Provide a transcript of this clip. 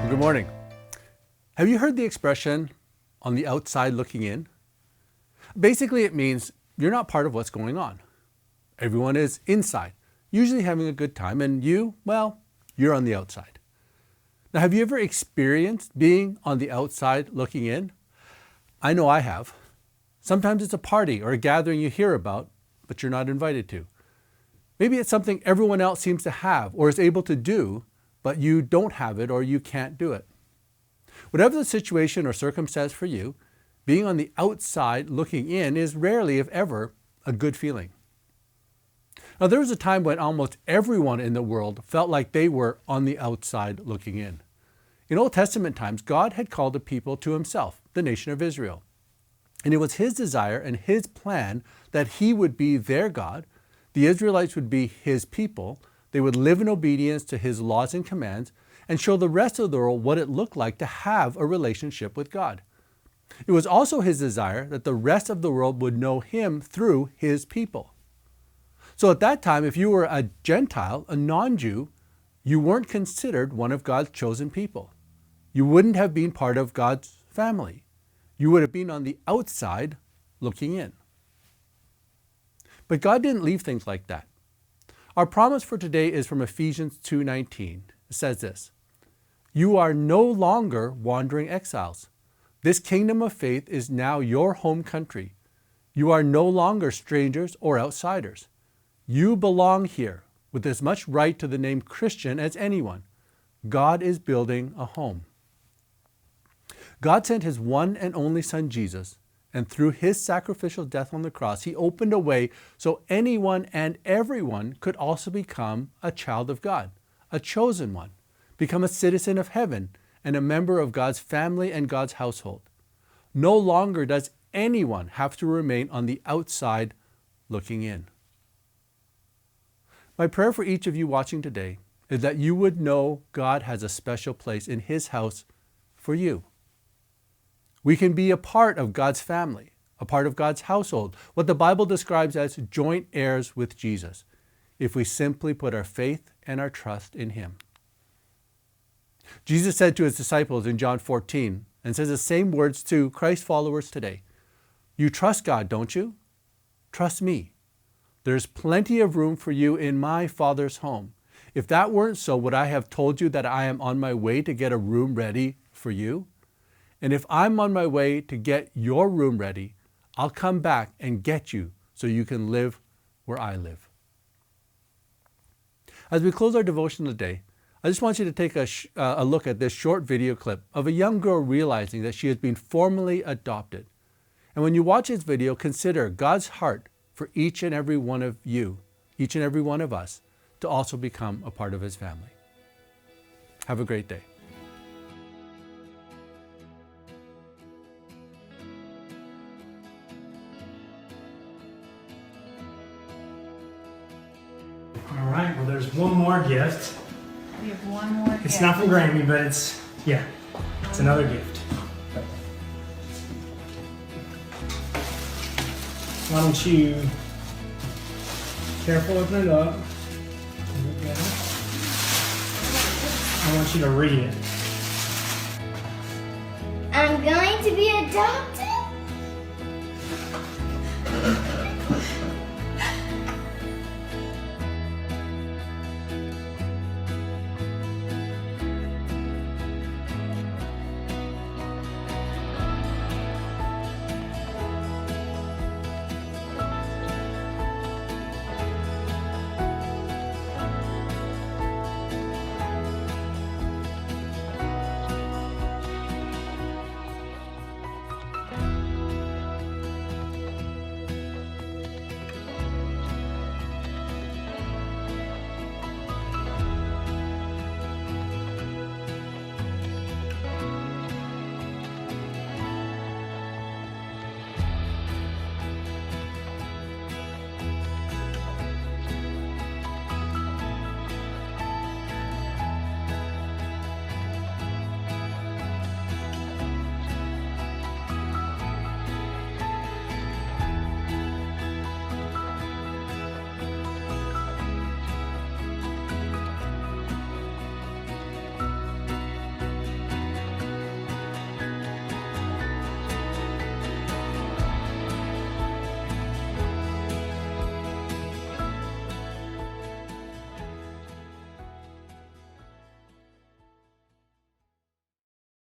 Good morning. Have you heard the expression, on the outside looking in? Basically, it means you're not part of what's going on. Everyone is inside, usually having a good time, and you, well, you're on the outside. Now, have you ever experienced being on the outside looking in? I know I have. Sometimes it's a party or a gathering you hear about, but you're not invited to. Maybe it's something everyone else seems to have or is able to do, but you don't have it or you can't do it. Whatever the situation or circumstance for you, being on the outside looking in is rarely, if ever, a good feeling. Now, there was a time when almost everyone in the world felt like they were on the outside looking in. In Old Testament times, God had called a people to himself, the nation of Israel. And it was his desire and his plan that he would be their God, the Israelites would be his people, they would live in obedience to his laws and commands, and show the rest of the world what it looked like to have a relationship with God. It was also his desire that the rest of the world would know him through his people. So at that time, if you were a Gentile, a non-Jew, you weren't considered one of God's chosen people. You wouldn't have been part of God's family. You would have been on the outside looking in. But God didn't leave things like that. Our promise for today is from Ephesians 2:19. It says this, "You are no longer wandering exiles. This kingdom of faith is now your home country. You are no longer strangers or outsiders. You belong here with as much right to the name Christian as anyone. God is building a home." God sent his one and only Son, Jesus, and through his sacrificial death on the cross, he opened a way so anyone and everyone could also become a child of God, a chosen one, become a citizen of heaven, and a member of God's family and God's household. No longer does anyone have to remain on the outside looking in. My prayer for each of you watching today is that you would know God has a special place in his house for you. We can be a part of God's family, a part of God's household, what the Bible describes as joint heirs with Jesus, if we simply put our faith and our trust in him. Jesus said to his disciples in John 14, and says the same words to Christ followers today, "You trust God, don't you? Trust me. There's plenty of room for you in my Father's home. If that weren't so, would I have told you that I am on my way to get a room ready for you? And if I'm on my way to get your room ready, I'll come back and get you so you can live where I live." As we close our devotion today, I just want you to take a look at this short video clip of a young girl realizing that she has been formally adopted. And when you watch this video, consider God's heart for each and every one of you, each and every one of us, to also become a part of his family. Have a great day. All right, well, there's one more gift. We have one more gift. It's not from Grammy, but it's another gift. Why don't you careful open it up. Look at it. I want you to read it. I'm going to be adopted.